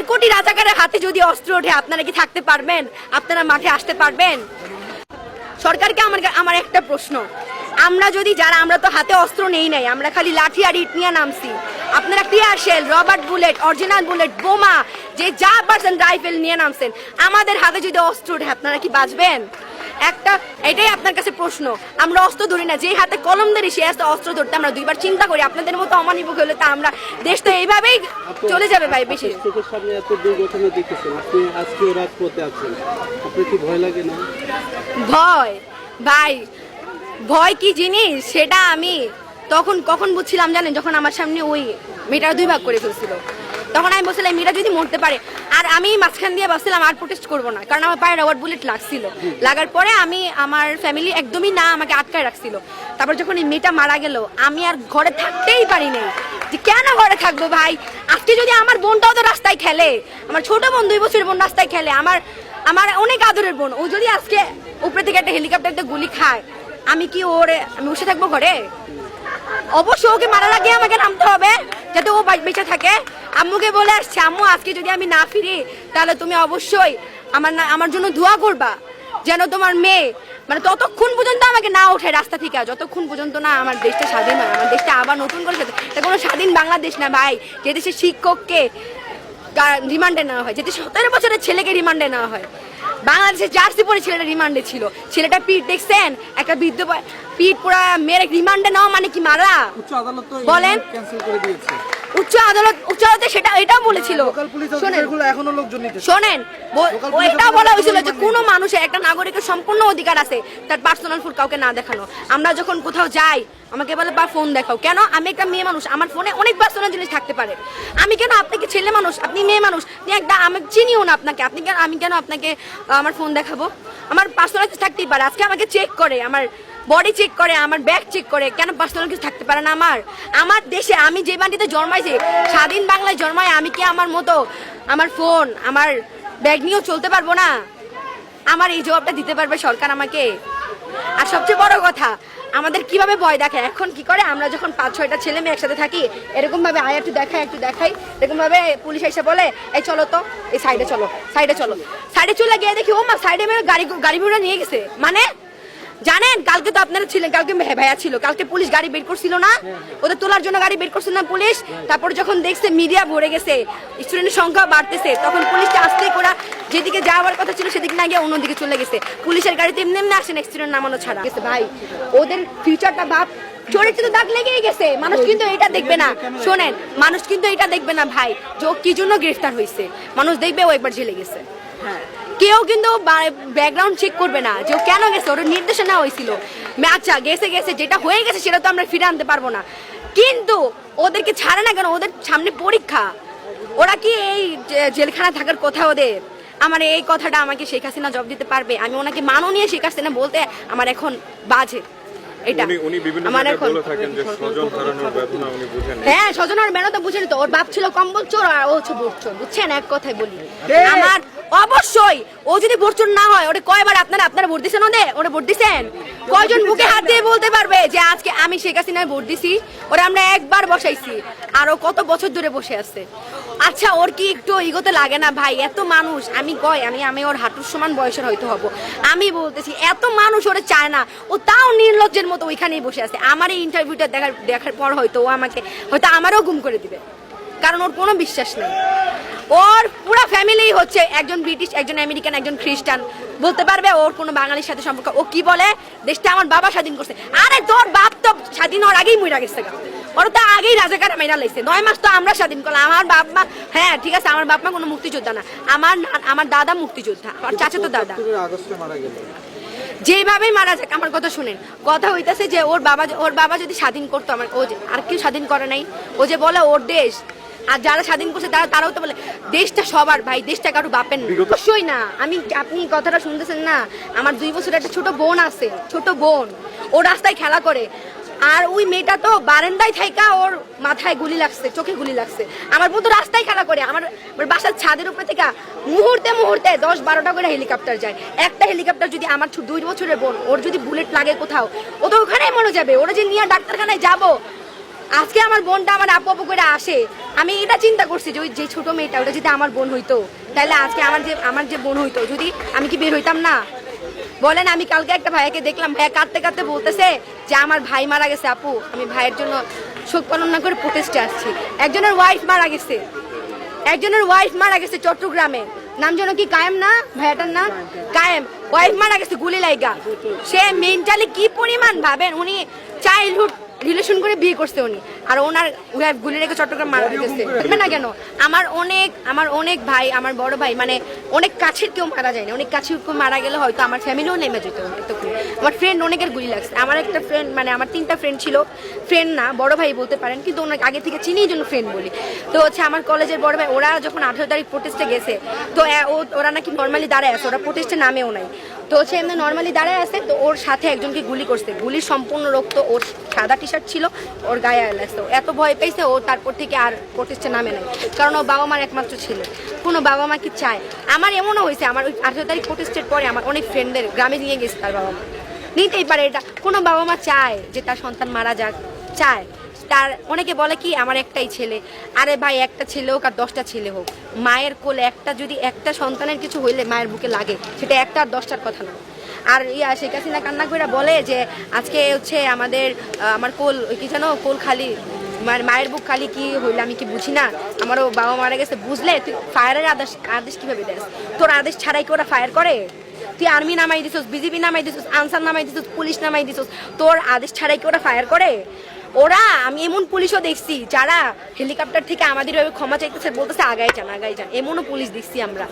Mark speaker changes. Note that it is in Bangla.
Speaker 1: কোটি রাজাকারের হাতে যদি অস্ত্র ওঠে আপনারা কি থাকতে পারবেন? আপনারা মাঠে আসতে পারবেন? সরকারকে আমার একটা প্রশ্ন, আমরা যদি যারা আমরা তো হাতে অস্ত্র নেই নাই, আমরা খালি লাঠি আর ইট নিয়ে নামছি, আপনারা tear shell, rubber bullet, original bullet, বোমা, যে যা পারছেন রাইফেল নিয়ে নামছেন, আমাদের হাতে যদি অস্ত্র ওঠে আপনারা কি বাঁচবেন? এটাই আপনার কাছে প্রশ্ন। আমরা অস্ত্র ধরি না, যে হাতে কলম ধরি সে হাতে অস্ত্র ধরতে আমরা দুইবার চিন্তা করি। আপনাদের মতো অমানিক হলে তা আমরা দেশ তো এইভাবেই চলে যাবে ভাই। বেশি
Speaker 2: চোখের সামনে এত দুর্ঘটনা দেখতেছেন, আপনি আজকে রাজপথে আছেন, আপনার কি ভয় লাগে না?
Speaker 1: ভয় ভাই, ভয় কি জিনিস সেটা আমি কখন বুঝছিলাম জানেন, যখন আমার সামনে ওই মেয়েটা দুই ভাগ করে ফেলছিল, তখন আমি বলছিলাম মেয়েটা যদি মরতে পারে। আর আমি মাঝখান দিয়ে বলছিলাম আর প্রোটেস্ট করবো না, কারণ আমার পায়ে রবার বুলেট লাগছিল। লাগার পরে আমার ফ্যামিলি একদমই না আমাকে আটকায় রাখছিল। তারপর যখন এই মেয়েটা মারা গেল, আমি আর ঘরে থাকতেই পারি নাই, যে কেন ঘরে থাকবো ভাই। আজকে যদি আমার বোনটাও তো রাস্তায় খেলে, আমার ছোট বোন 2 বছরের বোন রাস্তায় খেলে, আমার অনেক আদরের বোন, ও যদি আজকে উপরে থেকে একটা হেলিকপ্টার গুলি খায়, আমি বসে থাকবো ঘরে? অবশ্যই ওকে মারা লাগিয়ে আমাকে নামতে হবে যাতে ও বেঁচে থাকে। আম্মুকে বলে আসছে, আম্মু আজকে যদি আমি না ফিরি তাহলে তুমি অবশ্যই আমার জন্য দোয়া করবা, যেন তোমার মেয়ে ততক্ষণ পর্যন্ত আমাকে না ওঠে রাস্তা থেকে, যতক্ষণ পর্যন্ত না আমার দেশটা স্বাধীন হয়, আমার দেশটা আবার নতুন করে এটা কোনো স্বাধীন বাংলাদেশ না ভাই, যে দেশে শিক্ষককে রিমান্ডে নেওয়া হয়, যেতে 17 বছরের ছেলেকে রিমান্ডে নেওয়া হয়। বাংলাদেশে জার্সি পরে ছেলেটা রিমান্ডে ছিল, ছেলেটা পিঠ দেখছেন, একটা বৃদ্ধ পিঠ পুরা মেরে রিমান্ডে নেওয়া মানে কি মারা? বলেন, উচ্চ আদালতে সেটা এটাও বলেছিল। শোনেন, এটাও বলা হয়েছিল যে কোনো মানুষের, একটা নাগরিকের সম্পূর্ণ অধিকার আছে তার পার্সোনাল ফোন কাউকে না দেখানো। আমরা যখন কোথাও যাই আমাকে বলে বা ফোন দেখাও, কেন? আমি একটা মেয়ে মানুষ, আমার ফোনে অনেক পার্সোনাল জিনিস থাকতে পারে। আমি কেন? আপনি কি ছেলে মানুষ, আপনি মেয়ে মানুষ, আমি চিনিও না আপনাকে, আমি কেন আপনাকে আমার ফোন দেখাবো? আমার পার্সোনাল কিছু থাকতেই পারে। আজকে আমাকে চেক করে, আমার বডি চেক করে, আমার ব্যাগ চেক করে, কেন পার্সোনাল কিছু থাকতে পারে না? আমার দেশে আমি যে মাটিতে জন্মাইছি, স্বাধীন বাংলায় জন্মায়, আমি কি আমার মতো আমার ফোন, আমার ব্যাগ নিয়েও চলতে পারবো না? আমার এই জবাবটা দিতে পারবে সরকার আমাকে? আর সবচেয়ে বড় কথা, আমাদের কিভাবে ভয় দেখায়, এখন কি করে, আমরা যখন 5-6টা ছেলে মেয়ে একসাথে থাকি, এরকম ভাবে একটু দেখাই, এরকম ভাবে পুলিশ এসে বলে এই চলো তো, এই সাইডে চলো, সাইডে চলে গিয়ে দেখি ও মা সাইডে গাড়ি ঘোড়া নিয়ে গেছে। মানে জানেন, কালকে তো আপনারা ছিলেন, কালকে ভাইয়া ছিল, কালকে পুলিশ গাড়ি বের করছিল না, ওদের তোলার জন্য গাড়ি বের করছিল না পুলিশ। তারপর যখন দেখছে মিডিয়া ভরে গেছে, স্টুডেন্টের সংখ্যা বাড়তেছে, তখন পুলিশটা আস্তে করে যেদিকে যাওয়ার কথা ছিল সেদিকে না গিয়ে অন্যদিকে চলে গেছে। পুলিশের গাড়িতে এমনি আসে না, স্টুডেন্ট নামানো ছাড়া গেছে। ভাই ওদের ফিউচারটা ভাব, চরিত্র দাগ লেগেই গেছে। মানুষ কিন্তু এটা দেখবে না, শোনেন, মানুষ কিন্তু এটা দেখবে না ভাই যে ও কি জন্য গ্রেফতার হয়েছে, মানুষ দেখবে ও একবার জেলে গেছে। হ্যাঁ, কেউ কিন্তু ব্যাকগ্রাউন্ড চেক করবে না যে ও কেন গেছে, ওর নির্দেশনা হয়েছিল। আচ্ছা গেছে, যেটা হয়ে গেছে সেটা তো আমরা ফিরে আনতে পারবো না, কিন্তু ওদেরকে ছাড়ে না কেন? ওদের সামনে পরীক্ষা, ওরা কি এই জেলখানায় থাকার কথা ওদের? আমার এই কথাটা আমাকে শেখ হাসিনা জবাব দিতে পারবে? আমি ওনাকে মাননীয় শেখ হাসিনা বলতে আমার এখন বাজে। হ্যাঁ, স্বজনের বেদনা বুঝেনি তো, ওর বাপ ছিল কম্বল চোর আর ও হচ্ছে ভোট চোর, বুঝছেন? এক কথাই বলি, আমার অবশ্যই ও যদি ভোট চোর না হয়, ওটা কয়বার আপনারা ভোট দিচ্ছেন? ওরা ভোট দিচ্ছেন? কয়জন বুকে হাত দিয়ে বলতে পারবে যে আজকে আমি শেখ হাসিনায় ভোট দিছি? ওরা আমরা একবার বসাইছি, আর ও কত বছর ধরে বসে আছে। আচ্ছা, ওর কি একটু ইগোতে লাগে না ভাই? এত মানুষ, আমি ওর হাঁটুর সমান বয়সের হয়তো হব, আমি বলতেছি এত মানুষ ওরা চায় না, ও তাও নির্লজ্জের মতো ওইখানেই বসে আছে। আমার এই ইন্টারভিউটা দেখার পর হয়তো ও হয়তো আমারও গুম করে দিবে, কারণ ওর কোনো বিশ্বাস নেই। ওর পুরো ফ্যামিলি হচ্ছে একজন ব্রিটিশ, একজন আমেরিকান, একজন খ্রিস্টান, বলতে পারবে ওর কোনো বাঙালির সাথে সম্পর্ক? ও কি বলে, দেশটা আমার বাবা স্বাধীন করছে। আরে তোর বাপ তো স্বাধীন হওয়ার আগেই মরে গেছে, ওর তো আগেই রাজাকার মেরা লাগছে। 9 মাস তো আমরা স্বাধীন করলাম। আমার বাপ মা, হ্যাঁ ঠিক আছে, আমার বাপ মা কোনো মুক্তিযোদ্ধা না, আমার দাদা মুক্তিযোদ্ধা, আমার চাচাতো দাদা। যেভাবেই মারা যাক, আমার কথা শুনেন, কথা হইতাছে যে ওর বাবা যদি স্বাধীন করতো, আর কেউ স্বাধীন করে নাই। ও যে বলে ওর দেশ, আর যারা স্বাধীন করছে তারাও তো বলে দেশটা সবার ভাই, দেশটা কারো বাপের না। অবশ্যই না। আপনি কথাটা শুনতেছেন না? আমার 2 বছরের একটা ছোট বোন আছে, ছোট বোন, ও রাস্তায় খেলা করে, আর ওই মেয়েটা তো বারান্দায় থাইকা ওর মাথায় গুলি লাগছে, চোখে গুলি লাগছে। আমার বোন তো রাস্তায় খেলা করে, আমার বাসার ছাদের উপরে থেকে মুহূর্তে 10-12টা করে হেলিকপ্টার যায়। একটা হেলিকপ্টার যদি আমার 2 বছরের বোন, ওর যদি বুলেট লাগে কোথাও, ও তো ওখানেই মরে যাবে। ওরা যে নিয়ে ডাক্তারখানায় যাবো, আজকে আমার বোনটা আমার আপু আপু করে আসে, আমি এটা চিন্তা করছি যে ওই যে ছোট মেয়েটা ওটা যদি আমার বোন হইতো তাহলে আজকে আমার যে বোন হইতো, যদি আমি কি বের হইতাম না বলেন? আমি কালকে একটা ভাইয়াকে দেখলাম, ভাইয়া কাঁদতে কাঁদতে বলতেছে যে আমার ভাই মারা গেছে আপু, আমি ভাইয়ের জন্য শোক পালন না করে প্রোটেস্টে আসছি। একজনের ওয়াইফ মারা গেছে চট্টগ্রামে, নাম যেন কি কায়েম না ভাইয়াটার নাম কায়েম, ওয়াইফ মারা গেছে গুলি লাইগা। সে মেন্টালি কি পরিমাণ ভাবেন, উনি চাইল্ডহুড রিলেশন করে বিয়ে করছে উনি, আর ওনার ওয়াইফ গুলি রেখে চট্টগ্রাম মারা গেছে না কেন? আমার অনেক ভাই, আমার বড় ভাই, মানে অনেক কাছের কেউ মারা যায়নি, অনেক কাছের কেউ মারা গেলে হয়তো আমার ফ্যামিলিও নেমে যেত। আমার ফ্রেন্ড অনেকের গুলি লাগছে, আমার একটা ফ্রেন্ড, মানে আমার 3টা ফ্রেন্ড ছিল, ফ্রেন্ড না বড় ভাই বলতে পারেন, কিন্তু ওনাকে আগে থেকে চিনি জন্য ফ্রেন্ড বলি। তো হচ্ছে আমার কলেজের বড় ভাই, ওরা যখন 18 তারিখ প্রোটেস্টে গেছে, তো ওরা নাকি নর্মালি দাঁড়ায় আছে, ওরা প্রোটেস্টে নামেও নাই, তো হচ্ছে এমনি নর্মালি দাঁড়ায় আছে, তো ওর সাথে একজনকে গুলি করছে, গুলির সম্পূর্ণ রক্ত, ওর সাদা টি শার্ট ছিল, ওর গায়ে লাগছে, এত ভয় পেয়েছে ও, তারপর থেকে আর প্রোটেস্টে নামে নাই, কারণ ও বাবা মার একমাত্র ছেলে। কোনো বাবা মা কি চায়? আমার এমনও হয়েছে, আমার ওই 18 তারিখ প্রোটেস্টের পরে আমার অনেক ফ্রেন্ডদের গ্রামে নিয়ে গেছে তার বাবা মা, নিতেই পারে এটা, কোনো বাবা মা চায় যে তার সন্তান মারা যাক? চায়? তার অনেকে বলে কি আমার একটাই ছেলে, আরে ভাই একটা ছেলে হোক আর 10টা ছেলে হোক, মায়ের কোলে যদি একটা সন্তানের কিছু হইলে মায়ের বুকে লাগে, সেটা একটা আর 10টার কথা না। আর শেখ হাসিনা কান্না করে বলে যে আজকে হচ্ছে আমার কোল কি জানো, কোল খালি, মায়ের বুক খালি, কি হইলে আমি কি বুঝি না, আমারও বাবা মারা গেছে, বুঝলে তুই ফায়ারের আদেশ কিভাবে দেস? তোর আদেশ ছাড়াই কি ওরা ফায়ার করে? তুই আর্মি নামাই দিছিস, বিজেপি নামাই দিছিস, আনসার নামাই দিছিস, পুলিশ নামাই দিছিস, তোর আদেশ ছাড়াই কি ওরা ফায়ার করে? আমি এমন পুলিশও দেখছি যারা হেলিকপ্টার থেকে আমাদের ক্ষমা চাইতেছে, বলতেছে আগাই যান, এমনও পুলিশ দেখছি আমরা।